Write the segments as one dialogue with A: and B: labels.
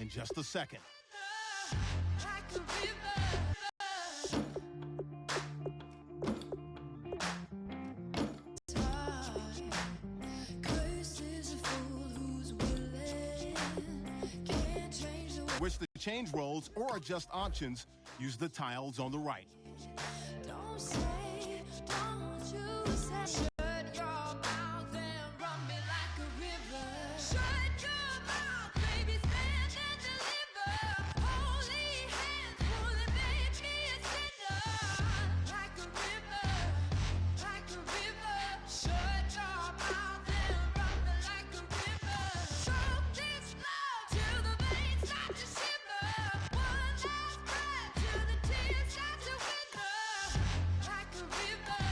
A: in just a second. Wish to change roles or adjust options, use the tiles on the right.
B: Don't say, don't you say. Shut your mouth and run me like a river. Shut your mouth, baby, stand and deliver. Holy hands pulling, make me a sinner. Like a river, like a river. Shut your mouth and run me like a river. Choke this love till the veins start to shiver. One last breath till the tears start to wither. Like a river,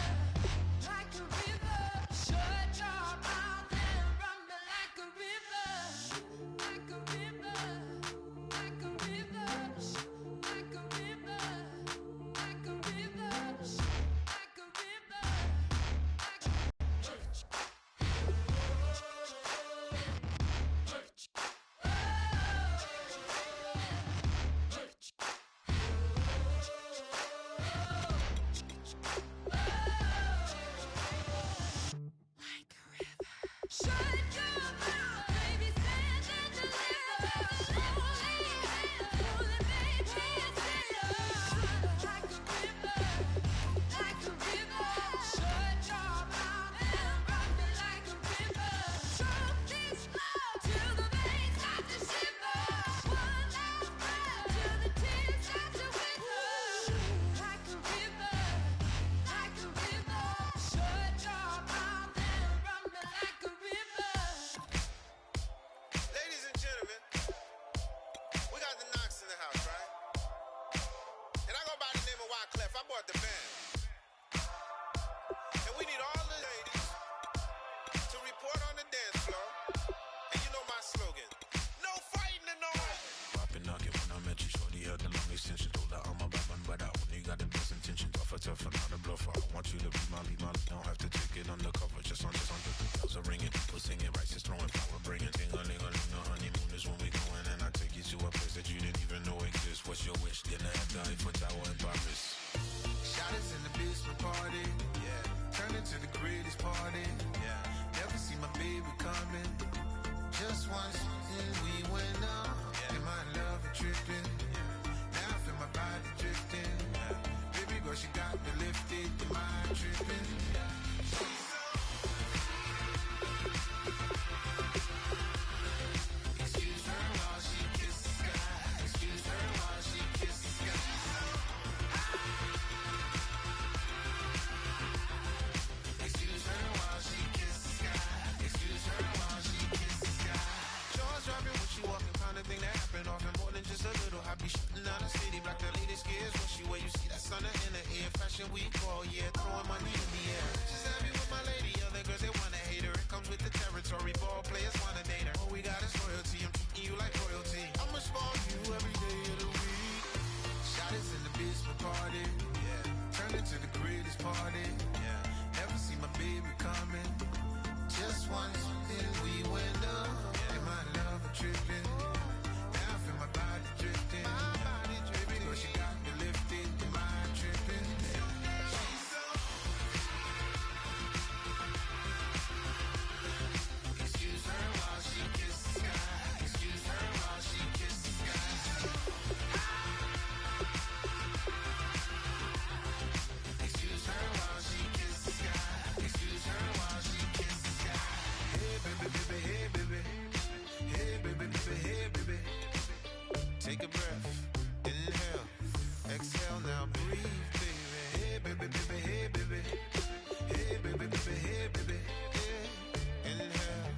B: like a river. Shut your mouth and run me like a river. Like a river, like a river. Like a river, like a river. Like a river, like a river. Shut your mouth, baby, stand and deliver. Holy hands pulling, make me a sinner. Like a river, like a river. Shut your mouth and run me like a river. Choke this love till the veins start to shiver. One last breath till the tears start to wither. Like a river, like a river. Shut your mouth and run me like a river.
C: Ladies and gentlemen, we got the Knox in the house, right? And I go by the name of Wyclef. I bought the band. And we need all the ladies to report on the dance floor. And you know my slogan, no fighting in no
D: Popping knock it when I met you, shorty had the long extension. Told her I'm a bad man, but I only got the best intention. Tougher, not a bluffer. I want you to be my lead, don't have to take it undercover. Just on the bells are ringing, people singing, rice is throwing, flower bringing. Ting-a-ling-a-ling, the honeymoon is when we going, and I take you to a place that you didn't even know exists. What's your wish? Dinner at the Eiffel Tower in Paris.
E: Shot us in the basement party, yeah. Turned into the greatest party, yeah. Never see my baby coming. Just once, and we went up, yeah. And my love a tripping, yeah. Now I feel my body drifting, yeah. Baby girl, she got me lifted, the mind tripping, yeah. She's so excuse her while she kisses the sky. Excuse her while she kisses the sky. Excuse her while she kisses the sky. Excuse her while she kisses the sky. Jaws dropping when she walking, kind of thing that happen often. More than just a little. I be shooting down the city, block the latest gears. When she where you see that sun in the air. Fashion week all year, throwing money in the air. She's happy with my lady, other girls they wanna hate her. It comes with the territory, ball players wanna date her. All we got is loyalty, I'm treating you like royalty. I'ma spoil you every day of the week. Shot us in the basement party, yeah. Turned into the greatest party, yeah. Never see my baby coming. Just once, then we went up, yeah. And my love a tripping. Now I feel my body drifting. My body dripping. Girl, she got me lifted, the mind tripping. She's so excuse her while she kisses the sky. Excuse her while she kisses the sky. Excuse her while she kisses the sky. Excuse her while she kisses the sky. Hey baby, baby, hey baby. Hey baby, baby, hey baby. Take a breath, inhale, exhale, now breathe, baby. Hey baby, baby, hey baby. Hey baby, baby, hey baby. Hey. Inhale,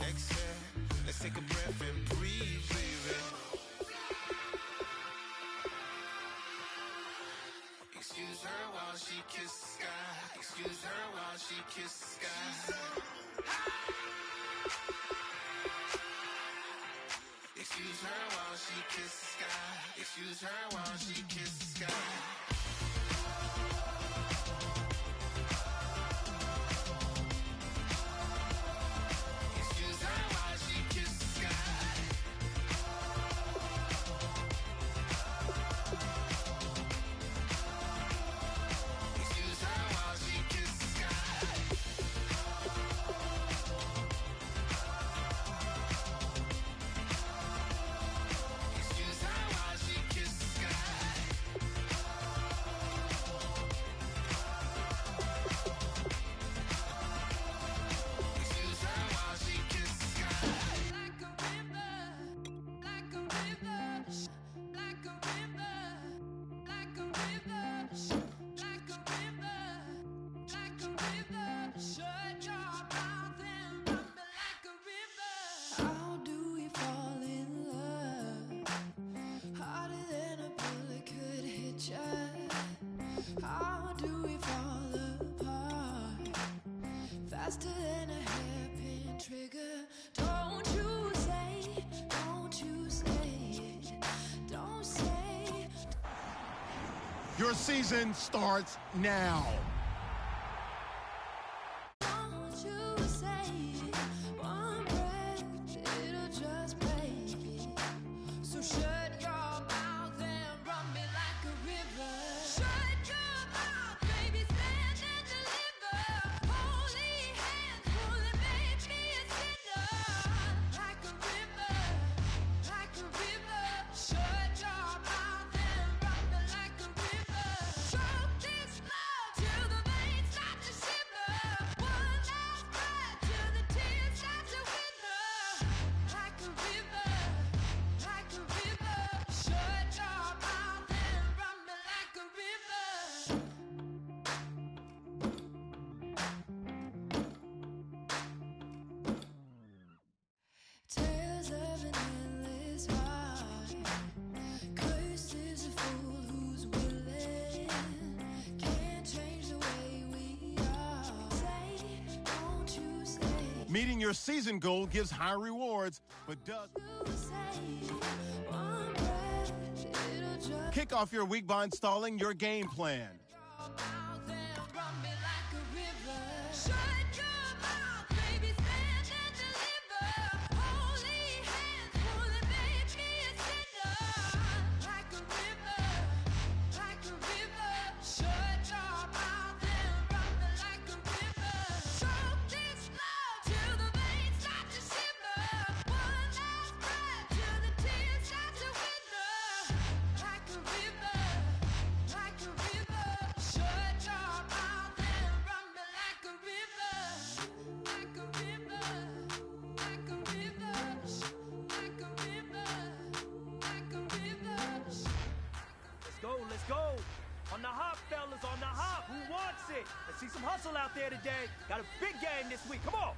E: exhale, let's take a breath and breathe, baby. Excuse her while she kisses the sky. Excuse her while she kisses the sky. Excuse her while she kisses the sky. Excuse her while she kisses the sky. Excuse her while she kisses the sky.
B: Shut your mouth and run me like a river. How do we fall in love? Harder than a bullet could hit ya. How do we fall apart? Faster than a hairpin trigger. Don't you say, don't you say it. Don't say.
A: Your season starts now.
B: Don't you say one breath, it'll just break it. So shut your mouth and run me like a river. Shut your mouth, baby, stand and deliver. Holy hands, pulling, make me a sinner. Like a river, like a river. Shut your mouth and run me like a river. Choke this love till the veins start to shiver. One last breath till the tears start to wither. Like a river, like a river. Shut your mouth and run me like a river. Tales of an endless ride. Cursed is a fool who's willing. Can't change the way we are. Say, don't you say.
A: Meeting your season goal gives high rewards, but does
B: You say one breath, it'll just
A: kick off your week by installing your game plan.
B: your mouth and run me like a river. Shut your mouth, baby, stand and deliver. Holy hands, pulling, make me a sinner. Like a river, like a river. Shut your mouth and run me like a river. Choke this love till the veins start to shiver. One last breath till the tears start to wither. Like a river, like a river. Shut your mouth and run me like a river. Like a river, like a river. Like a river, like a river.
F: Let's go. On the hop, fellas, on the hop. Who wants it? Let's see some hustle out there today. Got a big game this week. Come on.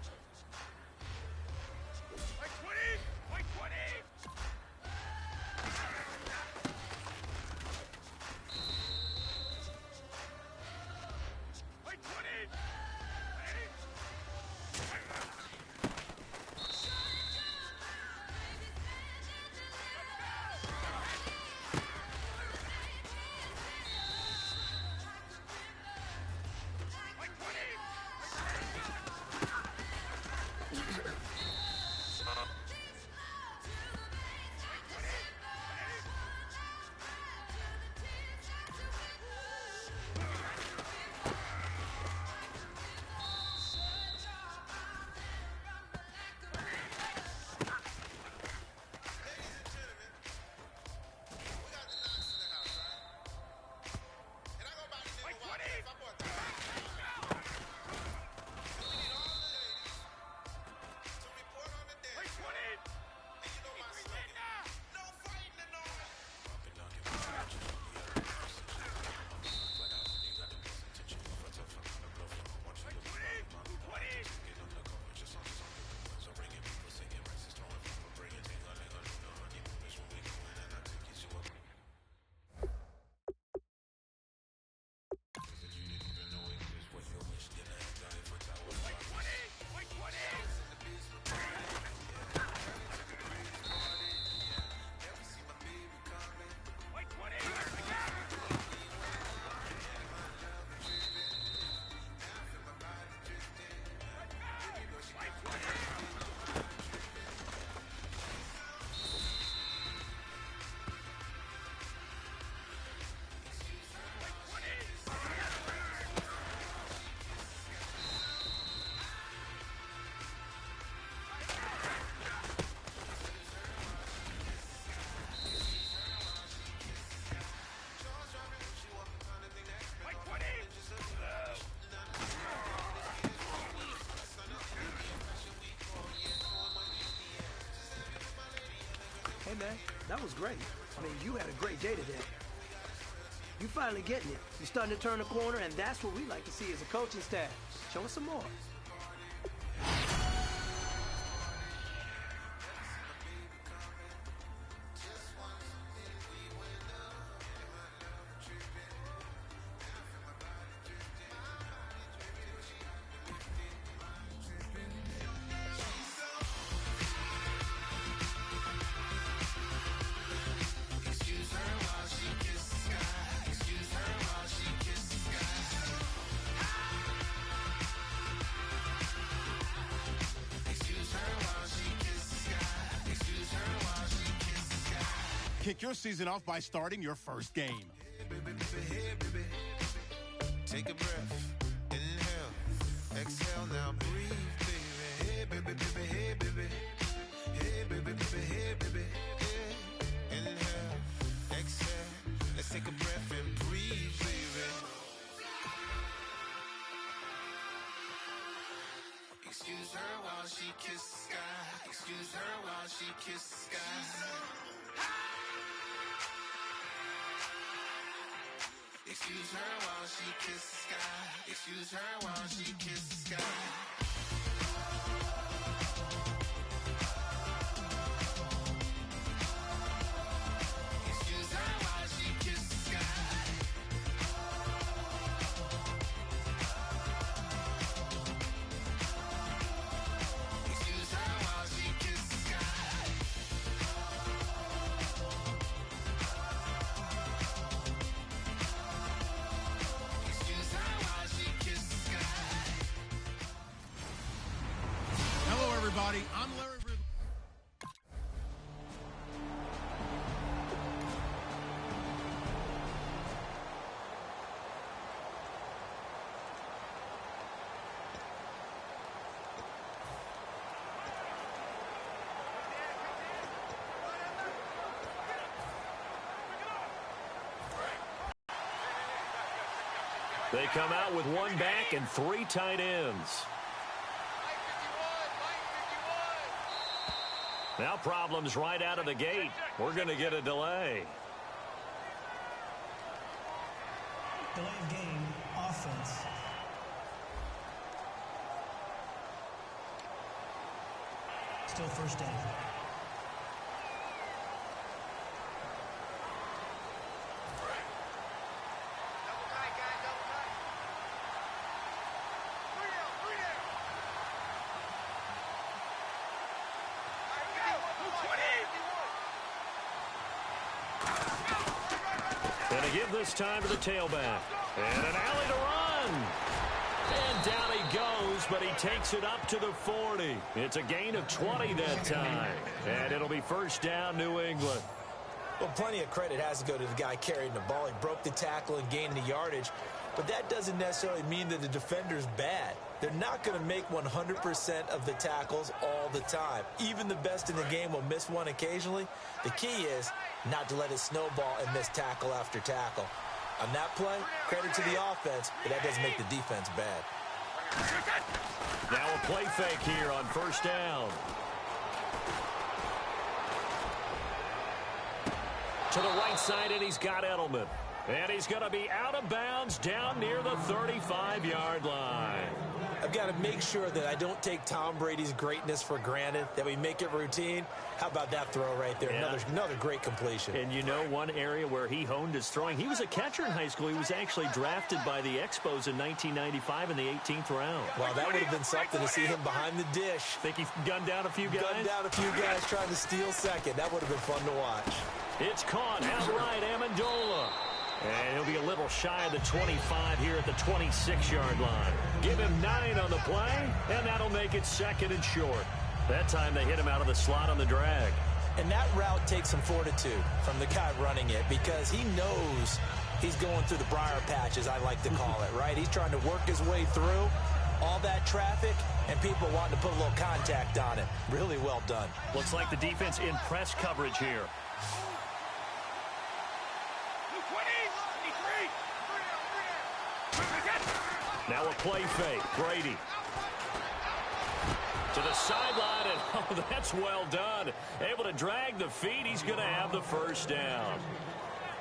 F: White 20! White 20! White 20! Hey, man, that was great. I mean, you had a great day today. You finally getting it. You're starting to turn the corner, and that's what we like to see as a coaching staff. Show us some more.
A: Kick your season off by starting your first game.
E: Take a breath, inhale, exhale, now breathe, baby. Hey, baby, baby, hey, baby. Hey, baby, baby, hey, baby. Yeah. Inhale, exhale, let's take a breath and breathe, baby. Excuse her while she kisses the sky. Excuse her while she kisses the sky. Excuse her while she kisses the sky. Excuse her while she kisses the sky. Excuse her while she kisses the sky. Excuse her while she kisses the sky.
A: Hello, everybody. I'm Larry Ridley.
G: They come out with one back and three tight ends. Now problems right out of the gate. We're going to get a delay.
H: Delay of game, offense. Still first down.
G: And to give this time to the tailback. And an alley to run. And down he goes, but he takes it up to the 40. It's a gain of 20 that time. And it'll be first down, New England.
I: Well, plenty of credit has to go to the guy carrying the ball. He broke the tackle and gained the yardage. But that doesn't necessarily mean that the defender's bad. They're not going to make 100% of the tackles all the time. Even the best in the game will miss one occasionally. The key is not to let it snowball and miss tackle after tackle. On that play, credit to the offense, but that doesn't make the defense bad.
G: Now a play fake here on first down. To the right side, and he's got Edelman. And he's going to be out of bounds down near the 35-yard line.
I: I've got to make sure that I don't take Tom Brady's greatness for granted, that we make it routine. How about that throw right there?
G: Yeah.
I: Another great completion.
G: And you know one area where he honed his throwing, he was a catcher in high school. He was actually drafted by the Expos in 1995 in the 18th round.
I: Well, that would have been something to see him behind the dish.
G: Think he gunned down a few guys?
I: Gunned down a few guys trying to steal second. That would have been fun to watch.
G: It's caught outright, Amendola. And he'll be a little shy of the 25 here at the 26-yard line. Give him 9 on the play, and that'll make it second and short. That time they hit him out of the slot on the drag.
I: And that route takes some fortitude from the guy running it because he knows he's going through the briar patch, as I like to call it, right? He's trying to work his way through all that traffic and people wanting to put a little contact on it. Really well done.
G: Looks like the defense in press coverage here. Now a play fake. Brady. To the sideline, and oh, that's well done. Able to drag the feet. He's going to have the first down.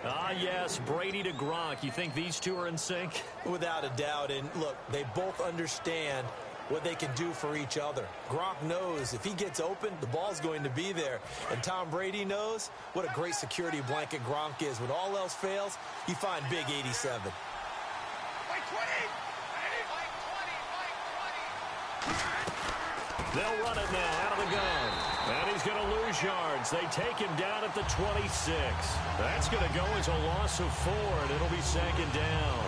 G: Yes, Brady to Gronk. You think these two are in sync?
I: Without a doubt. And look, they both understand what they can do for each other. Gronk knows if he gets open, the ball's going to be there. And Tom Brady knows what a great security blanket Gronk is. When all else fails, you find big 87.
G: They'll run it now out of the gun. And he's going to lose yards. They take him down at the 26. That's going to go as a loss of 4, and it'll be second down.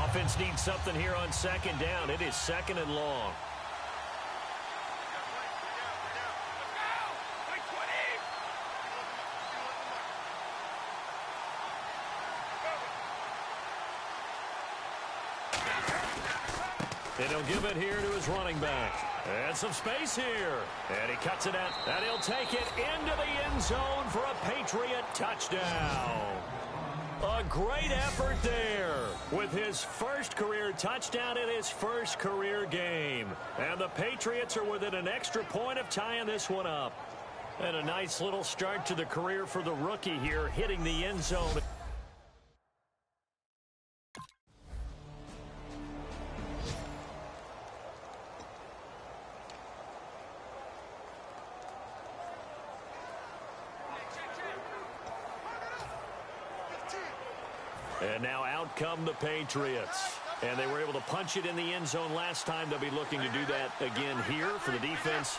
G: Offense needs something here on second down. It is second and long. And he'll give it here to his running back. And some space here. And he cuts it out. And he'll take it into the end zone for a Patriot touchdown. A great effort there with his first career touchdown in his first career game. And the Patriots are within an extra point of tying this one up. And a nice little start to the career for the rookie here, hitting the end zone. And now out come the Patriots. And they were able to punch it in the end zone last time. They'll be looking to do that again here for the defense.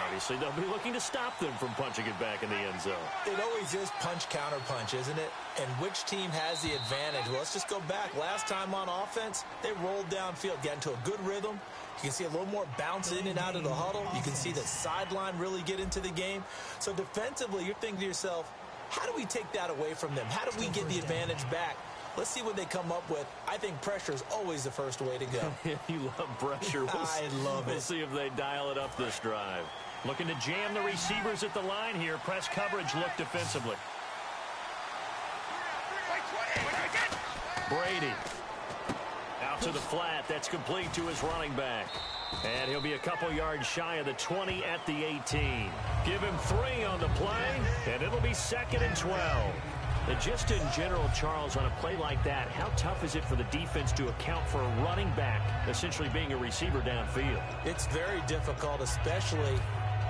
G: Obviously, they'll be looking to stop them from punching it back in the end zone.
I: It always is punch-counter-punch, isn't it? And which team has the advantage? Well, let's just go back. Last time on offense, they rolled downfield, got into a good rhythm. You can see a little more bounce in and out of the huddle. You can see the sideline really get into the game. So defensively, you're thinking to yourself, how do we take that away from them? How do we get the advantage back? Let's see what they come up with. I think pressure is always the first way to go.
G: You love pressure.
I: I love it.
G: We'll see if they dial it up this drive. Looking to jam the receivers at the line here. Press coverage look defensively. Brady. Out to the flat. That's complete to his running back. And he'll be a couple yards shy of the 20 at the 18. Give him 3 on the play, and it'll be second and 12. And just in general, Charles, on a play like that, how tough is it for the defense to account for a running back essentially being a receiver downfield?
I: It's very difficult, especially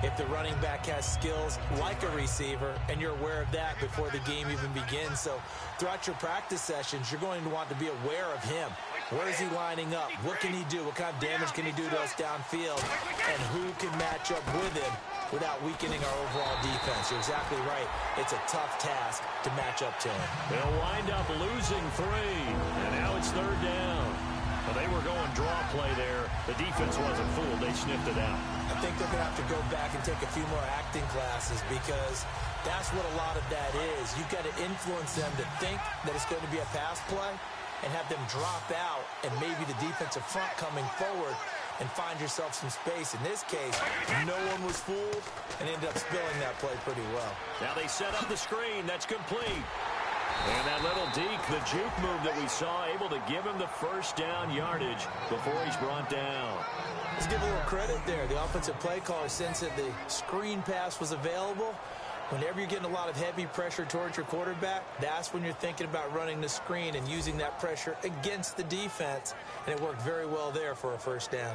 I: if the running back has skills like a receiver, and you're aware of that before the game even begins. So throughout your practice sessions, you're going to want to be aware of him. Where is he lining up? What can he do? What kind of damage can he do to us downfield? And who can match up with him without weakening our overall defense? You're exactly right. It's a tough task to match up to him.
G: They'll wind up losing 3, and now it's third down. Well, they were going draw play there. The defense wasn't fooled. They sniffed it out.
I: I think they're going to have to go back and take a few more acting classes, because that's what a lot of that is. You've got to influence them to think that it's going to be a pass play and have them drop out, and maybe the defensive front coming forward, and find yourself some space. In this case, no one was fooled and ended up spilling that play pretty well.
G: Now they set up the screen. That's complete. And that little deke, the juke move that we saw, able to give him the first down yardage before he's brought down.
I: Let's give a little credit there. The offensive play caller sensed that the screen pass was available. Whenever you're getting a lot of heavy pressure towards your quarterback, that's when you're thinking about running the screen and using that pressure against the defense. And it worked very well there for a first down.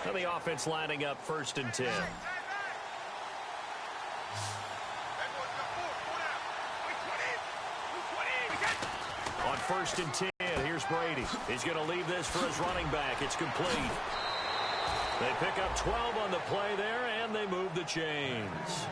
G: And the offense lining up 1st and 10. On 1st and 10, here's Brady. He's going to leave this for his running back. It's complete. They pick up 12 on the play there, and they move the chains.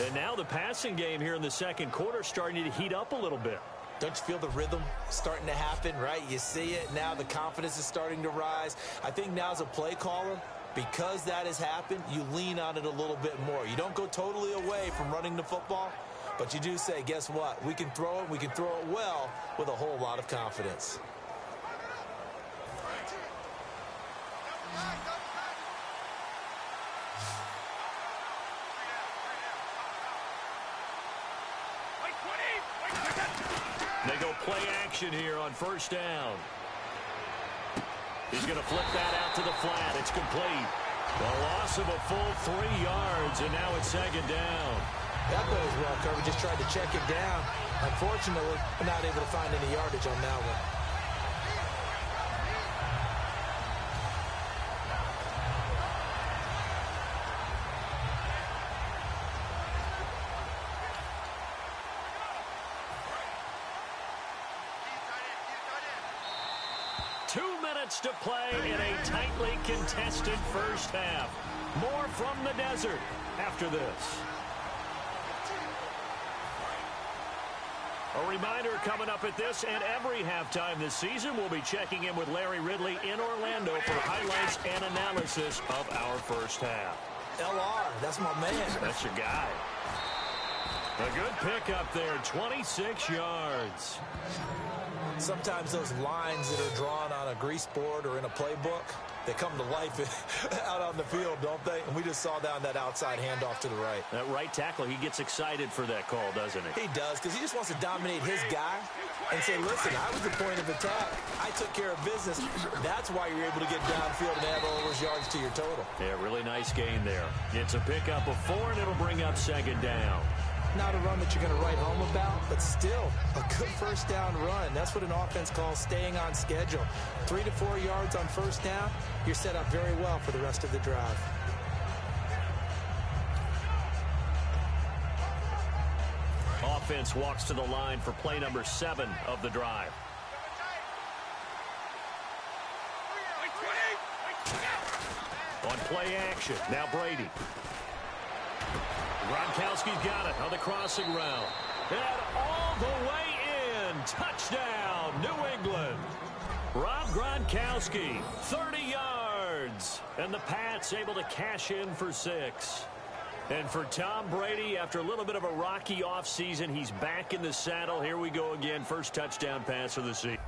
G: And now the passing game here in the second quarter starting to heat up a little bit.
I: Don't you feel the rhythm starting to happen, right? You see it. Now the confidence is starting to rise. I think now as a play caller, because that has happened, you lean on it a little bit more. You don't go totally away from running the football, but you do say, guess what? We can throw it. We can throw it well with a whole lot of confidence.
G: play action here on first down. He's going to flip that out to the flat. It's complete. The loss of a full 3 yards, and now it's second down.
I: That play was well covered. Just tried to check it down. Unfortunately, we're not able to find any yardage on that one.
G: To play in a tightly contested first half. More from the desert after this. A reminder coming up at this and every halftime this season, we'll be checking in with Larry Ridley in Orlando for highlights and analysis of our first half.
I: LR, that's my man.
G: That's your guy. A good pickup there, 26 yards.
I: Sometimes those lines that are drawn on a grease board or in a playbook, they come to life out on the field, don't they? And we just saw down that outside handoff to the right.
G: That right tackle, he gets excited for that call, doesn't he?
I: He does, because he just wants to dominate his guy and say, listen, I was the point of attack. I took care of business. That's why you're able to get downfield and add all those yards to your total.
G: Yeah, really nice gain there. It's a pickup of 4, and it'll bring up second down.
I: Not a run that you're going to write home about, but still a good first down run. That's what an offense calls staying on schedule. 3 to 4 yards on first down, you're set up very well for the rest of the drive.
G: Offense walks to the line for play number 7 of the drive. On play action, now Brady. Gronkowski's got it on the crossing route. And all the way in. Touchdown, New England. Rob Gronkowski, 30 yards. And the Pats able to cash in for 6. And for Tom Brady, after a little bit of a rocky offseason, he's back in the saddle. Here we go again. First touchdown pass of the season.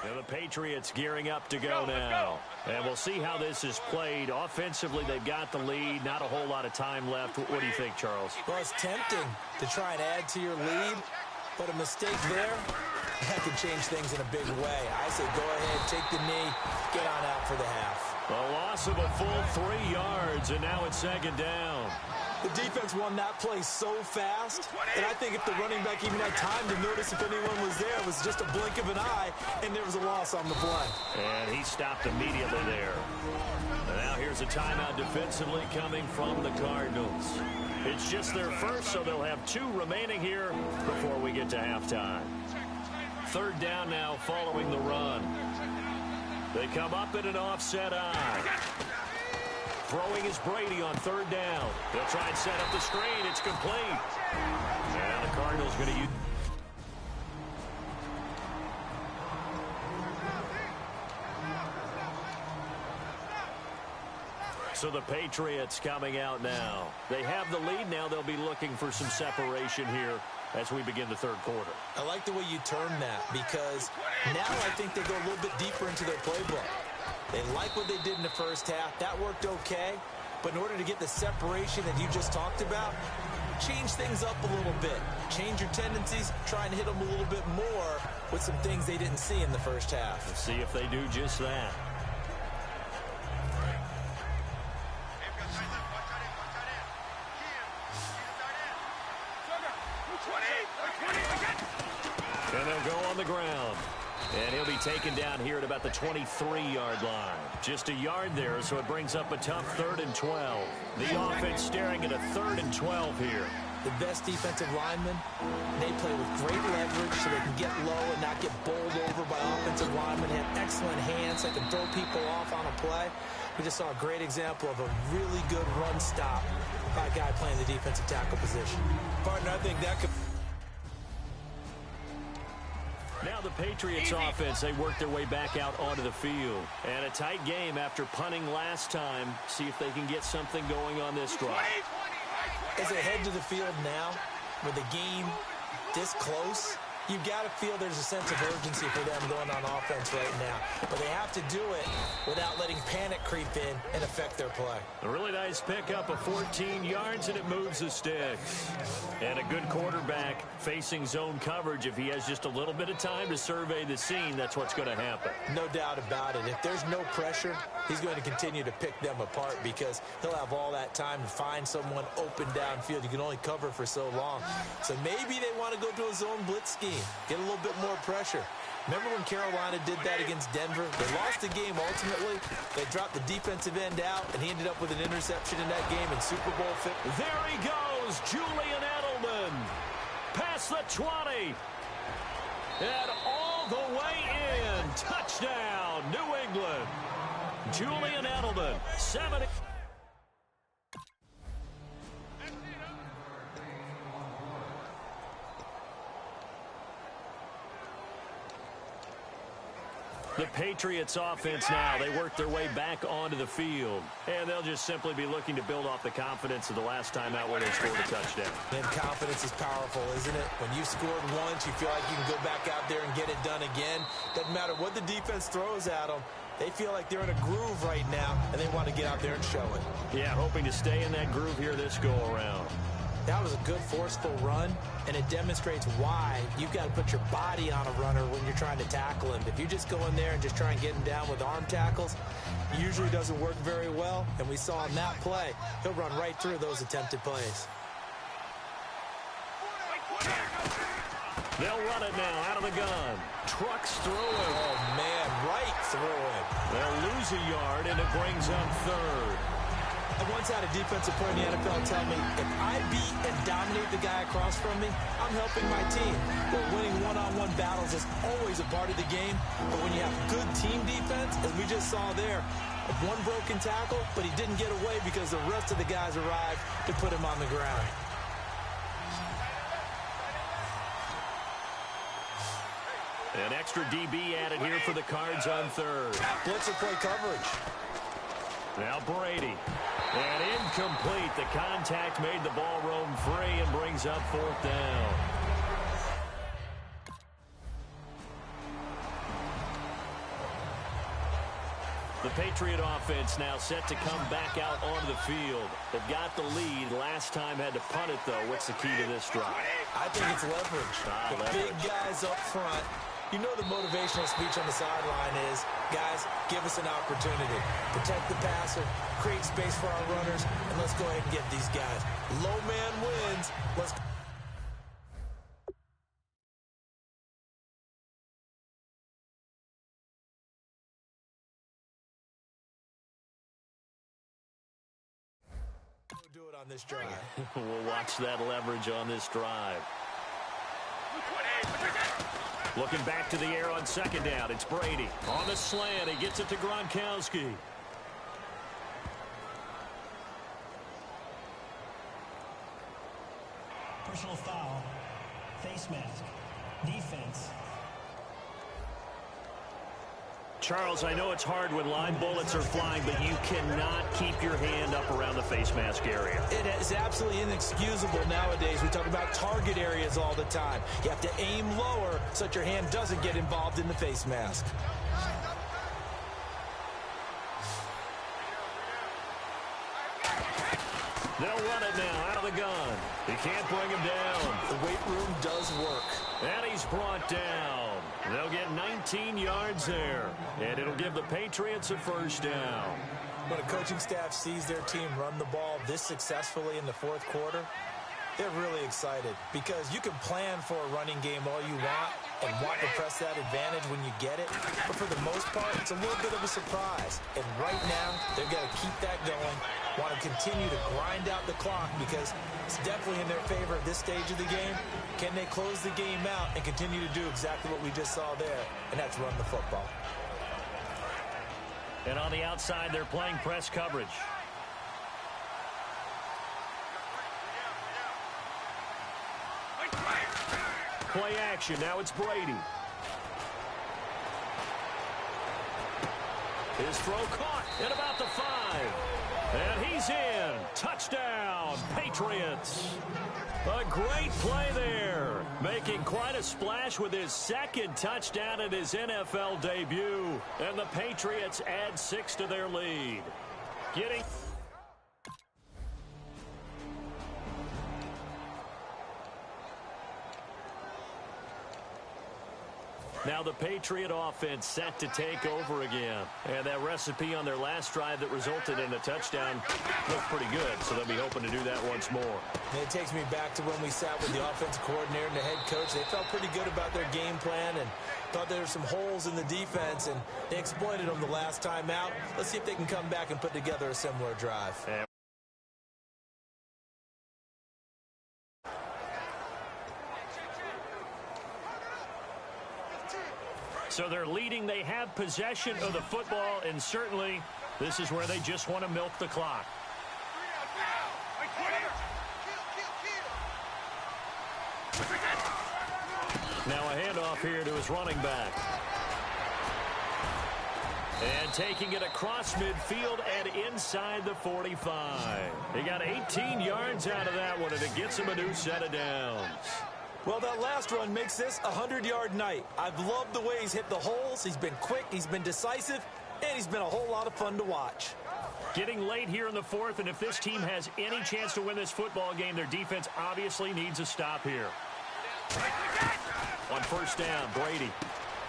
G: And the Patriots gearing up to go now. And we'll see how this is played. Offensively, they've got the lead. Not a whole lot of time left. What do you think, Charles?
I: Well, it's tempting to try and add to your lead, but a mistake there, that could change things in a big way. I say go ahead, take the knee, get on out for the half.
G: A loss of a full 3 yards, and now it's second down.
I: The defense won that play so fast that I think if the running back even had time to notice if anyone was there, it was just a blink of an eye, and there was a loss on the play.
G: And he stopped immediately there. And now here's a timeout defensively coming from the Cardinals. It's just their first, so they'll have 2 remaining here before we get to halftime. Third down now following the run. They come up in an offset eye. Throwing is Brady on third down. They'll try and set up the screen. It's complete. And the Cardinals going to use... So the Patriots coming out now. They have the lead now. They'll be looking for some separation here as we begin the third quarter.
I: I like the way you term that because now I think they go a little bit deeper into their playbook. They like what they did in the first half. That worked okay. But in order to get the separation that you just talked about, change things up a little bit. Change your tendencies. Try and hit them a little bit more with some things they didn't see in the first half.
G: Let's see if they do just that. And they'll go on the ground. And he'll be taken down here at about the 23-yard line. Just a yard there, so it brings up a tough 3rd and 12. The offense staring at a 3rd and 12 here.
I: The best defensive linemen, they play with great leverage so they can get low and not get bowled over by offensive linemen. They have excellent hands. They can throw people off on a play. We just saw a great example of a really good run stop by a guy playing the defensive tackle position. Partner, I think that could...
G: Now the Patriots offense, they work their way back out onto the field. And a tight game after punting last time. See if they can get something going on this drive.
I: As they head to the field now, with the game this close, you've got to feel there's a sense of urgency for them going on offense right now. But they have to do it without letting panic creep in and affect their play.
G: A really nice pickup of 14 yards, and it moves the sticks. And a good quarterback facing zone coverage. If he has just a little bit of time to survey the scene, that's what's going to happen.
I: No doubt about it. If there's no pressure, he's going to continue to pick them apart because he'll have all that time to find someone open downfield. You can only cover for so long. So maybe they want to go to a zone blitz scheme, get a little bit more pressure. Remember when Carolina did that against Denver? They lost the game ultimately. They dropped the defensive end out, and he ended up with an interception in that game in Super Bowl 50.
G: There he goes, Julian Edelman. Past the 20. And all the way in. Touchdown, New England. Julian Edelman, 70. The Patriots offense now, they work their way back onto the field. And they'll just simply be looking to build off the confidence of the last time out where they scored a touchdown.
I: And confidence is powerful, isn't it? When you've scored once, you feel like you can go back out there and get it done again. Doesn't matter what the defense throws at them. They feel like they're in a groove right now, and they want to get out there and show it.
G: Yeah, hoping to stay in that groove here this go-around.
I: That was a good, forceful run, and it demonstrates why you've got to put your body on a runner when you're trying to tackle him. If you just go in there and just try and get him down with arm tackles, it usually doesn't work very well, and we saw in that play, he'll run right through those attempted plays.
G: They'll run it now out of the gun. Trucks through it.
I: Oh, man, right through it.
G: They'll lose a yard, and it brings up third.
I: I once had a defensive player in the NFL tell me, if I beat and dominate the guy across from me, I'm helping my team. Well, winning one-on-one battles is always a part of the game, but when you have good team defense, as we just saw there, one broken tackle, but he didn't get away because the rest of the guys arrived to put him on the ground.
G: An extra DB added here for the Cards on third.
I: Blitzer play coverage.
G: Now Brady. And incomplete. The contact made the ball roam free and brings up fourth down. The Patriot offense now set to come back out onto the field. They've got the lead. Last time had to punt it, though. What's the key to this drive?
I: I think it's leverage. The big guys up front. You know the motivational speech on the sideline is, guys, give us an opportunity. Protect the passer, create space for our runners, and let's go ahead and get these guys. Low man wins. Let's go. Do it on this drive.
G: We'll watch that leverage on this drive. Looking back to the air on second down. It's Brady. On the slant, he gets it to Gronkowski.
H: Personal foul. Face mask. Defense.
G: Charles, I know it's hard when line bullets are flying, but you cannot keep your hand up around the face mask area.
I: It is absolutely inexcusable nowadays. We talk about target areas all the time. You have to aim lower so that your hand doesn't get involved in the face mask.
G: They'll run it now out of the gun. He can't bring him down.
I: The weight room does work.
G: And he's brought down. They'll get 19 yards there. And it'll give the Patriots a first down.
I: When a coaching staff sees their team run the ball this successfully in the fourth quarter, they're really excited because you can plan for a running game all you want and want to press that advantage when you get it. But for the most part, it's a little bit of a surprise. And right now, they're going to keep that going, want to continue to grind out the clock because it's definitely in their favor at this stage of the game. Can they close the game out and continue to do exactly what we just saw there, and that's run the football.
G: And on the outside, they're playing press coverage. Play action. Now it's Brady. His throw caught at about the 5. And he's in. Touchdown, Patriots. A great play there. Making quite a splash with his second touchdown in his NFL debut. And the Patriots add 6 to their lead. Getting... Now the Patriot offense set to take over again. And that recipe on their last drive that resulted in a touchdown looked pretty good, so they'll be hoping to do that once more.
I: And it takes me back to when we sat with the offensive coordinator and the head coach. They felt pretty good about their game plan and thought there were some holes in the defense, and they exploited them the last time out. Let's see if they can come back and put together a similar drive.
G: So they're leading. They have possession of the football, and certainly this is where they just want to milk the clock. Now a handoff here to his running back. And taking it across midfield and inside the 45. He got 18 yards out of that one, and it gets him a new set of downs.
I: Well, that last run makes this a 100-yard night. I've loved the way he's hit the holes. He's been quick, he's been decisive, and he's been a whole lot of fun to watch.
G: Getting late here in the fourth, and if this team has any chance to win this football game, their defense obviously needs a stop here. On first down, Brady.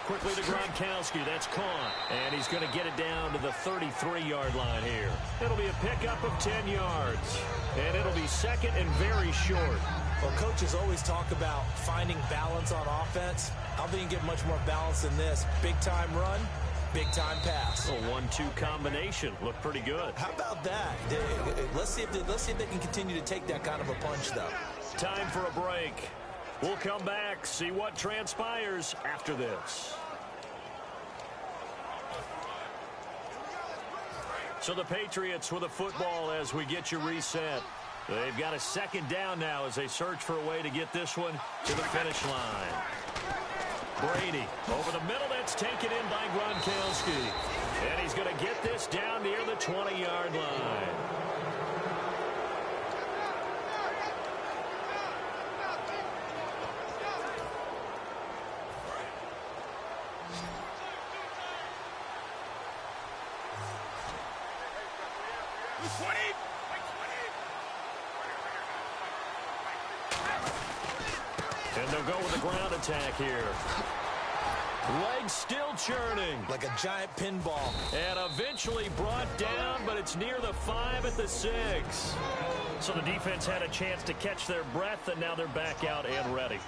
G: Quickly to Gronkowski. That's caught. And he's going to get it down to the 33-yard line here. It'll be a pickup of 10 yards. And it'll be second and very short.
I: Well, coaches always talk about finding balance on offense. I don't think you can get much more balance than this. Big-time run, big-time pass.
G: A 1-2 combination. Looked pretty good.
I: How about that? Let's see if they can continue to take that kind of a punch, though.
G: Time for a break. We'll come back, see what transpires after this. So the Patriots with a football as we get you reset. They've got a second down now as they search for a way to get this one to the finish line. Brady over the middle. That's taken in by Gronkowski. And he's going to get this down near the 20-yard line. And they'll go with a ground attack here. Legs still churning.
I: Like a giant pinball.
G: And eventually brought down, but it's near the 5 at the 6. So the defense had a chance to catch their breath, and now they're back out and ready.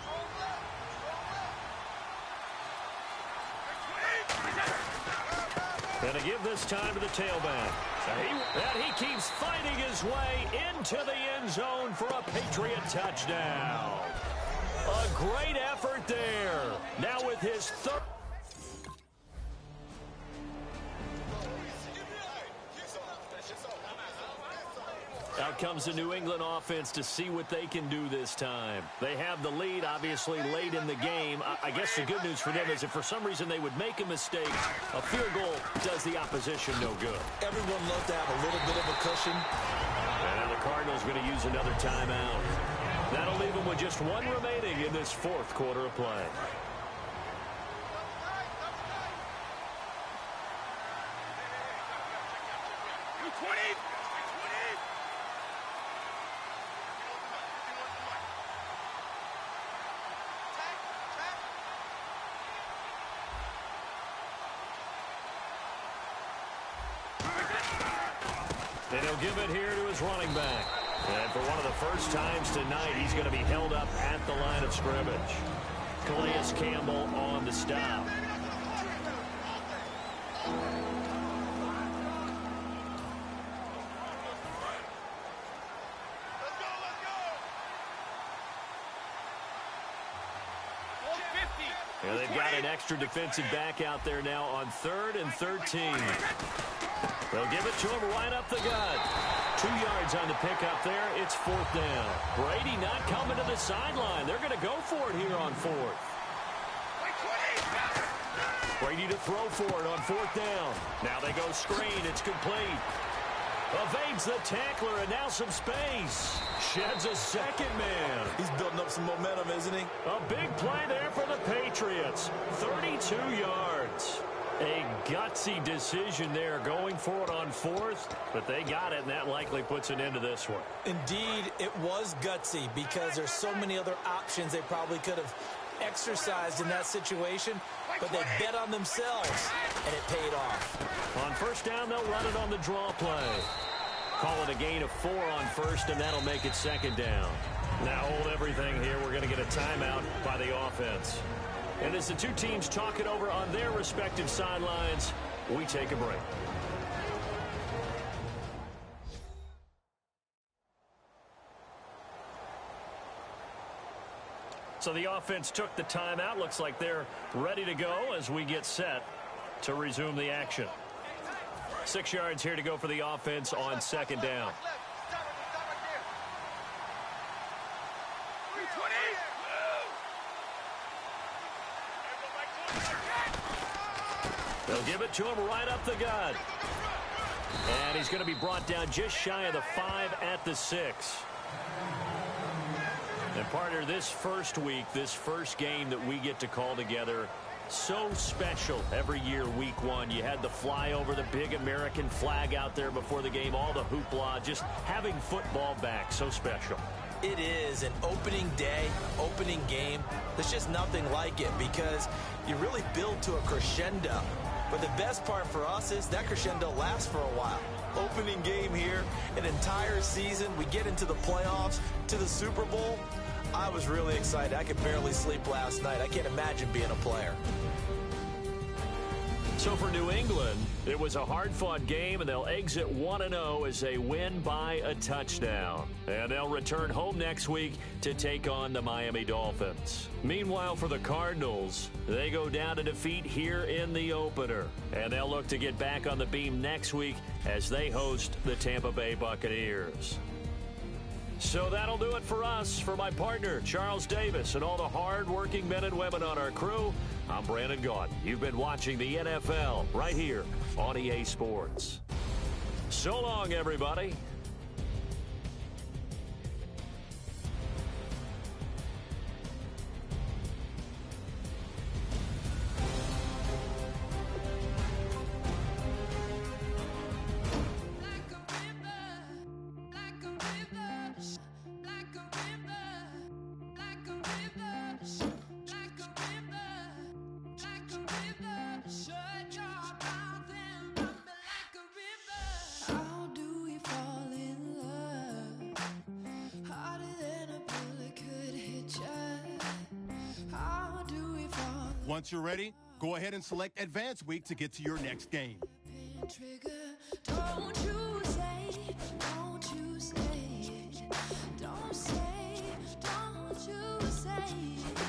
G: And to give this time to the tailback. And he keeps fighting his way into the end zone for a Patriot touchdown. A great effort there. Now with his third. Out comes the New England offense to see what they can do this time. They have the lead, obviously, late in the game. I guess the good news for them is if for some reason they would make a mistake, a field goal does the opposition no good.
I: Everyone loves to have a little bit of a cushion.
G: And now the Cardinals going to use another timeout. That'll leave them with just one remaining in this fourth quarter of play. And he'll give it here to his running back. And for one of the first times tonight, he's going to be held up at the line of scrimmage. Calais Campbell on the stop. And they've got an extra defensive back out there now on 3rd and 13. They'll give it to him right up the gut. 2 yards on the pickup there. It's 4th down. Brady not coming to the sideline. They're going to go for it here on 4th. Brady to throw for it on 4th down. Now they go screen. It's complete. Evades the tackler, and now some space. Sheds a second man.
I: He's building up some momentum, isn't he?
G: A big play there for the Patriots. 32 yards. A gutsy decision there going for it on fourth, but they got it, and that likely puts an end to this one.
I: Indeed, it was gutsy because there's so many other options they probably could have exercised in that situation, but they bet on themselves, and it paid off.
G: On first down, they'll run it on the draw play. Call it a gain of 4 on first, and that'll make it second down. Now hold everything here. We're going to get a timeout by the offense. And as the two teams talk it over on their respective sidelines, we take a break. So the offense took the timeout. Looks like they're ready to go as we get set to resume the action. 6 yards here to go for the offense on second down. They'll give it to him right up the gut. And he's going to be brought down just shy of the 5 at the 6. And partner, this first week, this first game that we get to call together, so special every year, week 1. You had the flyover, the big American flag out there before the game, all the hoopla, just having football back, so special.
I: It is an opening day, opening game. There's just nothing like it because you really build to a crescendo. But the best part for us is that crescendo lasts for a while. Opening game here, an entire season. We get into the playoffs, to the Super Bowl. I was really excited. I could barely sleep last night. I can't imagine being a player.
G: So for New England, it was a hard-fought game, and they'll exit 1-0 as they win by a touchdown. And they'll return home next week to take on the Miami Dolphins. Meanwhile, for the Cardinals, they go down to defeat here in the opener. And they'll look to get back on the beam next week as they host the Tampa Bay Buccaneers. So that'll do it for us. For my partner, Charles Davis, and all the hard-working men and women on our crew, I'm Brandon Gaudin. You've been watching the NFL right here on EA Sports. So long, everybody.
A: Once you're ready, go ahead and select Advance Week to get to your next game.
B: Trigger, don't you say, don't you say, don't say, don't you say.